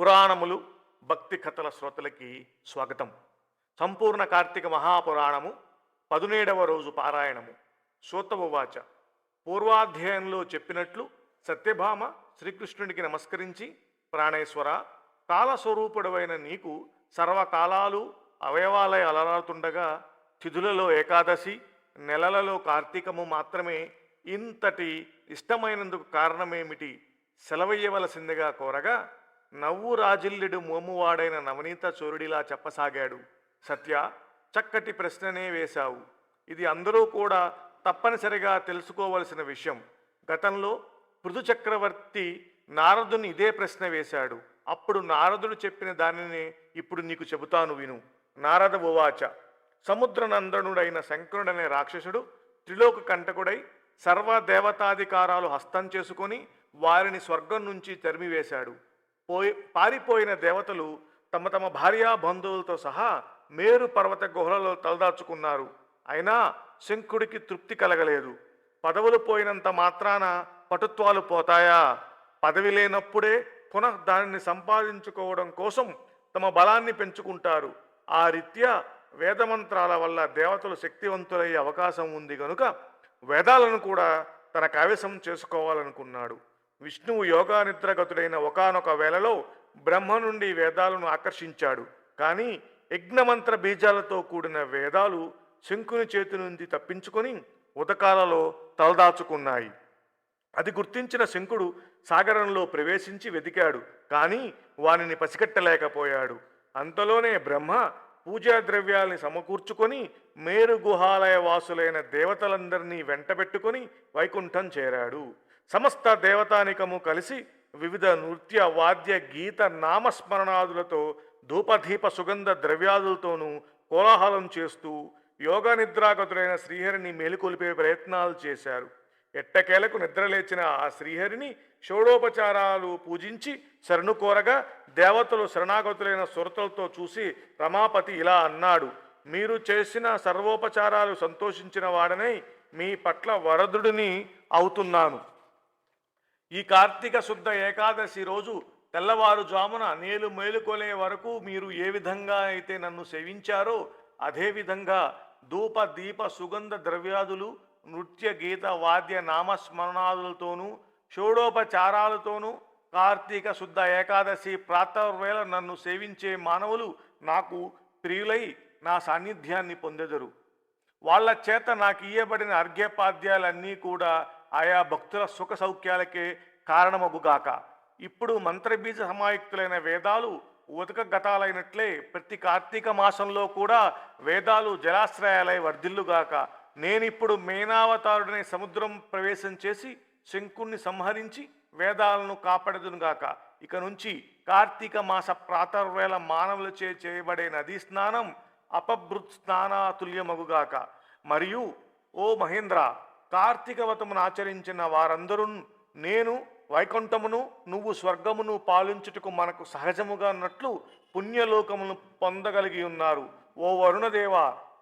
పురాణములు భక్తి కథల శ్రోతలకి స్వాగతం. సంపూర్ణ కార్తీక మహాపురాణము 17వ రోజు పారాయణము. సూతమువాచ. పూర్వాధ్యాయంలో చెప్పినట్లు సత్యభామ శ్రీకృష్ణుడికి నమస్కరించి, ప్రాణేశ్వర, కాలస్వరూపుడవైన నీకు సర్వకాలాలు అవయవాలై అలరాడుతుండగా తిథులలో ఏకాదశి, నెలలలో కార్తీకము మాత్రమే ఇంతటి ఇష్టమైనందుకు కారణమేమిటి? సెలవయ్యవలసిందిగా కోరగా, నవ్వు రాజిల్లుడు మోమువాడైన నవనీత చోరుడిలా చెప్పసాగాడు. సత్య, చక్కటి ప్రశ్ననే వేశావు. ఇది అందరూ కూడా తప్పనిసరిగా తెలుసుకోవలసిన విషయం. గతంలో పృథు చక్రవర్తి నారదుని ఇదే ప్రశ్న వేశాడు. అప్పుడు నారదుడు చెప్పిన దానిని ఇప్పుడు నీకు చెబుతాను, విను. నారద ఉవాచ. సముద్రనందనుడైన శంకరుడనే రాక్షసుడు త్రిలోక కంటకుడై సర్వదేవతాధికారాలు హస్తం చేసుకొని వారిని స్వర్గం నుంచి తరిమివేశాడు. పారిపోయిన దేవతలు తమ తమ భార్యా బంధువులతో సహా మేరు పర్వత గుహలలో తలదాచుకున్నారు. అయినా శంకుడికి తృప్తి కలగలేదు. పదవులు పోయినంత మాత్రాన పటుత్వాలు పోతాయా? పదవి లేనప్పుడే పునః దానిని సంపాదించుకోవడం కోసం తమ బలాన్ని పెంచుకుంటారు. ఆ రీత్యా వేదమంత్రాల వల్ల దేవతలు శక్తివంతులయ్యే అవకాశం ఉంది గనుక వేదాలను కూడా తన కైవసం చేసుకోవాలనుకున్నాడు. విష్ణువు యోగా నిద్రగతుడైన ఒకానొక వేళలో బ్రహ్మ నుండి వేదాలను ఆకర్షించాడు. కానీ యజ్ఞమంత్ర బీజాలతో కూడిన వేదాలు శంకుని చేతి నుండి తప్పించుకొని ఉదకాలలో తలదాచుకున్నాయి. అది గుర్తించిన శంకుడు సాగరంలో ప్రవేశించి వెతికాడు. కానీ వానిని పసిగట్టలేకపోయాడు. అంతలోనే బ్రహ్మ పూజా ద్రవ్యాల్ని సమకూర్చుకొని మేరు గుహాలయ వాసులైన దేవతలందరినీ వెంటబెట్టుకొని వైకుంఠం చేరాడు. సమస్త దేవతానికము కలిసి వివిధ నృత్య, వాద్య, గీత, నామస్మరణాదులతో ధూపదీప సుగంధ ద్రవ్యాదులతోనూ కోలాహలం చేస్తూ యోగ నిద్రాగతుడైన శ్రీహరిని మేలుకొలిపే ప్రయత్నాలు చేశారు. ఎట్టకేలకు నిద్రలేచిన ఆ శ్రీహరిని షోడోపచారాలు పూజించి శరణు కోరగా దేవతలు శరణాగతులైన సురతులతో చూసి రమాపతి ఇలా అన్నాడు. మీరు చేసిన సర్వోపచారాలు సంతోషించిన వాడనై మీ పట్ల వరదుడిని అవుతున్నాను. ఈ కార్తీక శుద్ధ ఏకాదశి రోజు తెల్లవారుజామున నేను మేలుకొలే వరకు మీరు ఏ విధంగా అయితే నన్ను సేవించారో అదేవిధంగా ధూప దీప సుగంధ ద్రవ్యాదులు, నృత్య, గీత, వాద్య, నామస్మరణాదులతోనూ షోడోపచారాలతోనూ కార్తీక శుద్ధ ఏకాదశి ప్రాతర్వేళ నన్ను సేవించే మానవులు నాకు ప్రియులై నా సాన్నిధ్యాన్ని పొందెదరు. వాళ్ళ చేత నాకు ఇయ్యబడిన అర్ఘ్యపాద్యాలన్నీ కూడా ఆయా భక్తుల సుఖ సౌఖ్యాలకే కారణమగుగాక. ఇప్పుడు మంత్రబీజ సమాయుక్తులైన వేదాలు ఉదకగతాలైనట్లే ప్రతి కార్తీక మాసంలో కూడా వేదాలు జలాశ్రయాలై వర్ధిల్లుగాక. నేనిప్పుడు మేనావతారుడనే సముద్రం ప్రవేశం చేసి శంకుణ్ణి సంహరించి వేదాలను కాపాడదునుగాక. ఇక నుంచి కార్తీక మాస ప్రాతర్వేళ మానవులచే చేయబడే నదీ స్నానం అపభృత్ స్నానాతుల్యమగుగాక. మరియు ఓ మహేంద్ర, కార్తీక వ్రతమును ఆచరించిన వారందరూ నేను వైకుంఠమును, నువ్వు స్వర్గమును పాలించుటకు మనకు సహజముగా ఉన్నట్లు పుణ్యలోకమును పొందగలిగి ఉన్నారు. ఓ వరుణదేవ,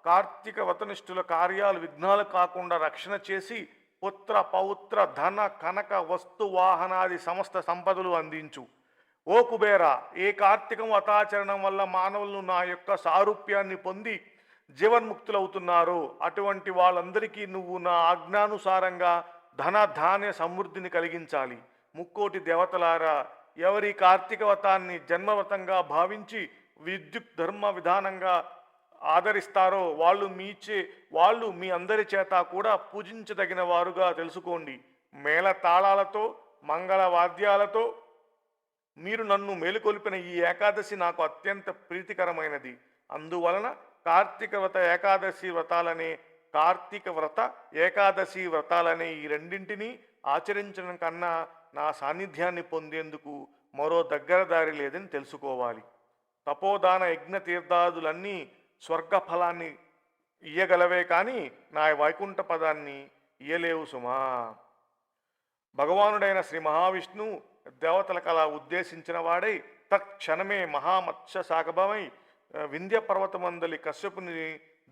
కార్తీక వ్రతనిష్ఠుల కార్యాలు విఘ్నాలు కాకుండా రక్షణ చేసి పుత్ర, పౌత్ర, ధన, కనక, వస్తు, వాహనాది సమస్త సంపదలు అందించు. ఓ కుబేర, ఏ కార్తీక వ్రతాచరణం వల్ల మానవులను నా యొక్క సారూప్యాన్ని పొంది జీవన్ముక్తులవుతున్నారో అటువంటి వాళ్ళందరికీ నువ్వు నా ఆజ్ఞానుసారంగా ధన ధాన్య సమృద్ధిని కలిగించాలి. ముక్కోటి దేవతలారా, ఎవరి కార్తీక వ్రతాన్ని జన్మవ్రతంగా భావించి విద్యుత్ ధర్మ విధానంగా ఆదరిస్తారో వాళ్ళు మీ అందరి చేత కూడా పూజించదగిన వారుగా తెలుసుకోండి. మేళ తాళాలతో, మంగళ వాద్యాలతో మీరు నన్ను మేలుకొల్పిన ఈ ఏకాదశి నాకు అత్యంత ప్రీతికరమైనది. అందువలన కార్తీక వ్రత ఏకాదశి వ్రతాలనే ఈ రెండింటినీ ఆచరించడం కన్నా నా సాన్నిధ్యాన్ని పొందేందుకు మరో దగ్గర దారి లేదని తెలుసుకోవాలి. తపోదాన యజ్ఞ తీర్థాదులన్నీ స్వర్గ ఫలాన్ని ఇయ్యగలవే కానీ నా వైకుంఠ పదాన్ని ఇయ్యలేవు సుమా. భగవానుడైన శ్రీ మహావిష్ణువు దేవతలకు అలా ఉద్దేశించిన వాడై తక్షణమే మహామత్స్య శాఖభమై వింధ్య పర్వతమందలి కశ్యపుని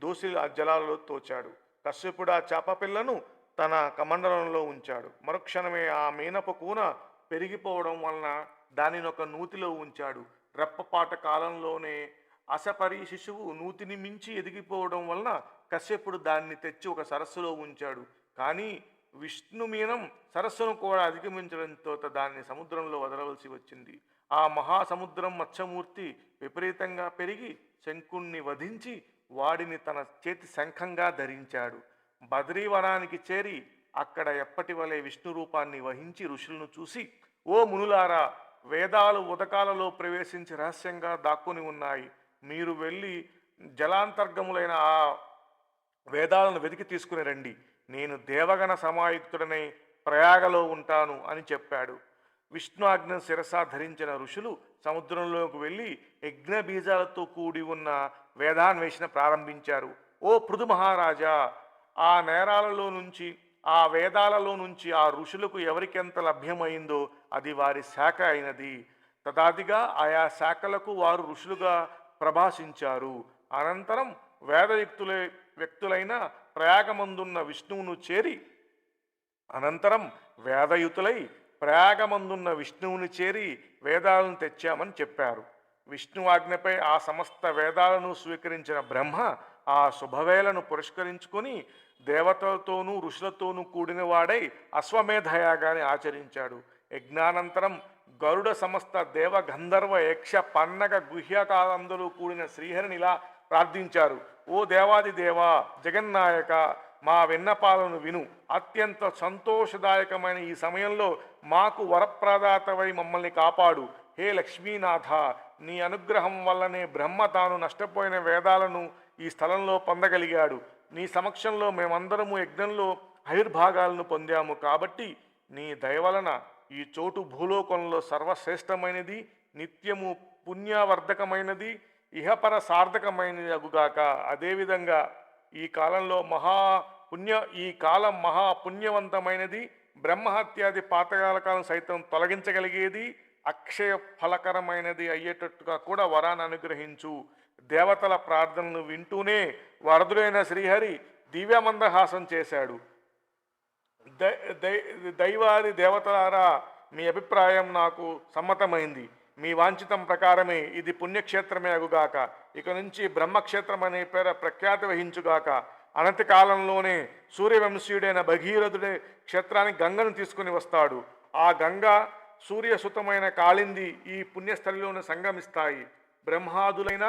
దోసి జలాలలో తోచాడు. కశ్యపుడు ఆ చేప పిల్లను తన కమండలంలో ఉంచాడు. మరుక్షణమే ఆ మీనపు కూన పెరిగిపోవడం వలన దానిని ఒక నూతిలో ఉంచాడు. రెప్పపాట కాలంలోనే అశపరి శిశువు నూతిని మించి ఎదిగిపోవడం వలన కశ్యపుడు దాన్ని తెచ్చి ఒక సరస్సులో ఉంచాడు. కానీ విష్ణుమీనం సరస్సును కూడా అధిగమించడంతో దాన్ని సముద్రంలో వదలవలసి వచ్చింది. ఆ మహాసముద్రం మత్స్యమూర్తి విపరీతంగా పెరిగి శంకుణ్ణి వధించి వాడిని తన చేతి శంఖంగా ధరించాడు. బద్రీవనానికి చేరి అక్కడ ఎప్పటి వలె విష్ణు రూపాన్ని వహించి ఋషులను చూసి, ఓ మునులారా, వేదాలు ఉదకాలలో ప్రవేశించి రహస్యంగా దాక్కుని ఉన్నాయి. మీరు వెళ్ళి జలాంతర్గములైన ఆ వేదాలను వెతికి తీసుకుని రండి. నేను దేవగణ సమాయుక్తుడనై ప్రయాగలో ఉంటాను అని చెప్పాడు. విష్ణు ఆజ్ఞ శిరస ధరించిన ఋషులు సముద్రంలోకి వెళ్ళి యజ్ఞ బీజాలతో కూడి ఉన్న వేదాన్వేషణ ప్రారంభించారు. ఓ పృథు మహారాజా, ఆ నేరాలలో నుంచి, ఆ వేదాలలో నుంచి ఆ ఋషులకు ఎవరికెంత లభ్యమైందో అది వారి శాఖ అయినది. తదాదిగా ఆయా శాఖలకు వారు ఋషులుగా ప్రభాషించారు. అనంతరం వ్యక్తులైన ప్రయాగమందున్న విష్ణువును చేరి వేదాలను తెచ్చామని చెప్పారు. విష్ణు ఆజ్ఞపై ఆ సమస్త వేదాలను స్వీకరించిన బ్రహ్మ ఆ శుభవేళను పురస్కరించుకొని దేవతలతోనూ ఋషులతోనూ కూడిన వాడై అశ్వమేధయాగాన్ని ఆచరించాడు. యజ్ఞానంతరం గరుడ సమస్త దేవ గంధర్వ యక్ష పన్నగ గుహ్యకాలందరూ కూడిన శ్రీహరిని ఇలా ప్రార్థించారు. ఓ దేవాది దేవా, జగన్నాయక, మా విన్నపాలను విను. అత్యంత సంతోషదాయకమైన ఈ సమయంలో మాకు వరప్రదాతవై మమ్మల్ని కాపాడు. హే లక్ష్మీనాథ, నీ అనుగ్రహం వల్లనే బ్రహ్మ తాను నష్టపోయిన వేదాలను ఈ స్థలంలో పొందగలిగాడు. నీ సమక్షంలో మేమందరము యజ్ఞంలో ఆయుర్భాగాలను పొందాము. కాబట్టి నీ దయవలన ఈ చోటు భూలోకంలో సర్వశ్రేష్టమైనది, నిత్యము పుణ్యవర్ధకమైనది, ఇహపర సార్థకమైనది అగుగాక. అదేవిధంగా ఈ కాలం మహాపుణ్యవంతమైనది, బ్రహ్మహత్యాది పాతకాలం సైతం తొలగించగలిగేది, అక్షయ ఫలకరమైనది అయ్యేటట్టుగా కూడా వరాన్ని అనుగ్రహించు. దేవతల ప్రార్థనలు వింటూనే వరదుడైన శ్రీహరి దివ్యమందహాసం చేశాడు. దైవాది దేవతలారా, మీ అభిప్రాయం నాకు సమ్మతమైంది. మీ వాంఛితం ప్రకారమే ఇది పుణ్యక్షేత్రమే అగుగాక. ఇక నుంచి బ్రహ్మక్షేత్రం అనే పేర ప్రఖ్యాతి వహించుగాక. అనతి కాలంలోనే సూర్యవంశీయుడైన భగీరథుడే క్షేత్రానికి గంగను తీసుకుని వస్తాడు. ఆ గంగ సూర్యసుతమైన కాళింది ఈ పుణ్యస్థలిలోనే సంగమిస్తాయి. బ్రహ్మాదులైన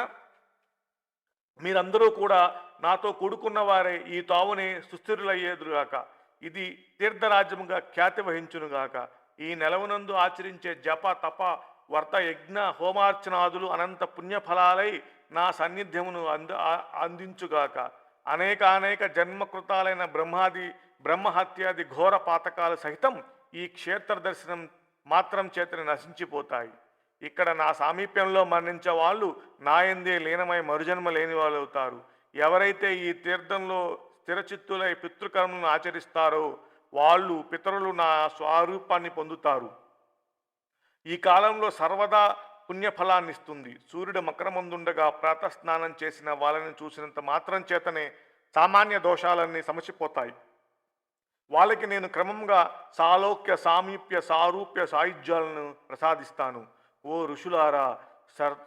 మీరందరూ కూడా నాతో కూడుకున్న వారే ఈ తావునే సుస్థిరులయ్యేదుగాక. ఇది తీర్థరాజ్యముగా ఖ్యాతి వహించునుగాక. ఈ నెలవునందు ఆచరించే జప తప వర్త యజ్ఞ హోమార్చనాదులు అనంత పుణ్యఫలాలై నా సన్నిధ్యమును అందించుగాక. అనేక జన్మకృతాలైన బ్రహ్మహత్యాది ఘోర పాతకాలు సహితం ఈ క్షేత్ర దర్శనం మాత్రం చేతని నశించిపోతాయి. ఇక్కడ నా సామీప్యంలో మరణించే వాళ్ళు నాయందే లీనమై మరుజన్మ లేని వాళ్ళు అవుతారు. ఎవరైతే ఈ తీర్థంలో స్థిరచిత్తులై పితృకర్మలను ఆచరిస్తారో వాళ్ళు పితరులు నా స్వరూపాన్ని పొందుతారు. ఈ కాలంలో సర్వదా పుణ్యఫలాన్ని ఇస్తుంది. సూర్యుడు మకరమందుండగా ప్రాతస్నానం చేసిన వాళ్ళని చూసినంత మాత్రం చేతనే సామాన్య దోషాలన్నీ సమసిపోతాయి. వాళ్ళకి నేను క్రమంగా సాలోక్య సామీప్య సారూప్య సాయుధ్యాలను ప్రసాదిస్తాను. ఓ ఋషులారా,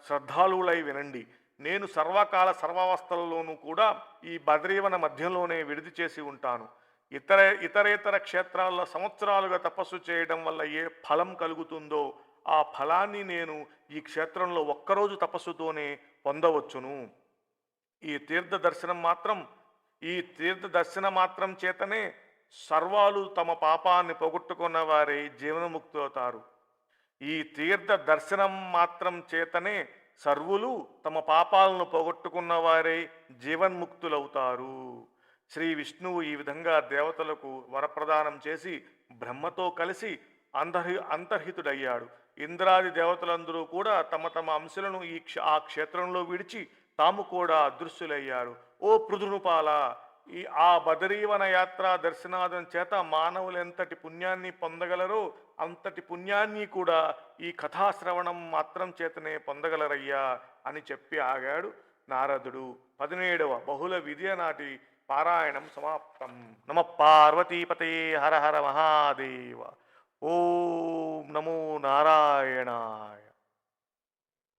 శ్రద్ధాళులై వినండి. నేను సర్వకాల సర్వావస్థలలోనూ కూడా ఈ బద్రీవన మధ్యలోనే విడిది చేసి ఉంటాను. ఇతరేతర క్షేత్రాల్లో సంవత్సరాలుగా తపస్సు చేయడం వల్ల ఏ ఫలం కలుగుతుందో ఆ ఫలాన్ని నేను ఈ క్షేత్రంలో ఒక్కరోజు తపస్సుతోనే పొందవచ్చును. ఈ తీర్థ దర్శనం మాత్రం చేతనే సర్వాలు తమ పాపాన్ని పోగొట్టుకున్న వారే జీవనముక్తులవుతారు. ఈ తీర్థ దర్శనం మాత్రం చేతనే సర్వులు తమ పాపాలను పోగొట్టుకున్న వారే జీవన్ముక్తులవుతారు. శ్రీ విష్ణువు ఈ విధంగా దేవతలకు వరప్రదానం చేసి బ్రహ్మతో కలిసి అంతర్హితుడయ్యాడు. ఇంద్రాది దేవతలందరూ కూడా తమ తమ అంశలను ఆ క్షేత్రంలో విడిచి తాము కూడా అదృశ్యులయ్యారు. ఓ పృథునుపాల, ఆ బదరీవన యాత్ర దర్శనాదం చేత మానవులు ఎంతటి పుణ్యాన్ని పొందగలరో అంతటి పుణ్యాన్ని కూడా ఈ కథాశ్రవణం మాత్రం చేతనే పొందగలరయ్యా అని చెప్పి ఆగాడు నారదుడు. 17వ బహుళ విద్య నాటి పారాయణం సమాప్తం. నమ పార్వతీపతే. హర హర మహాదేవ. ఓం నమో నారాయణాయ.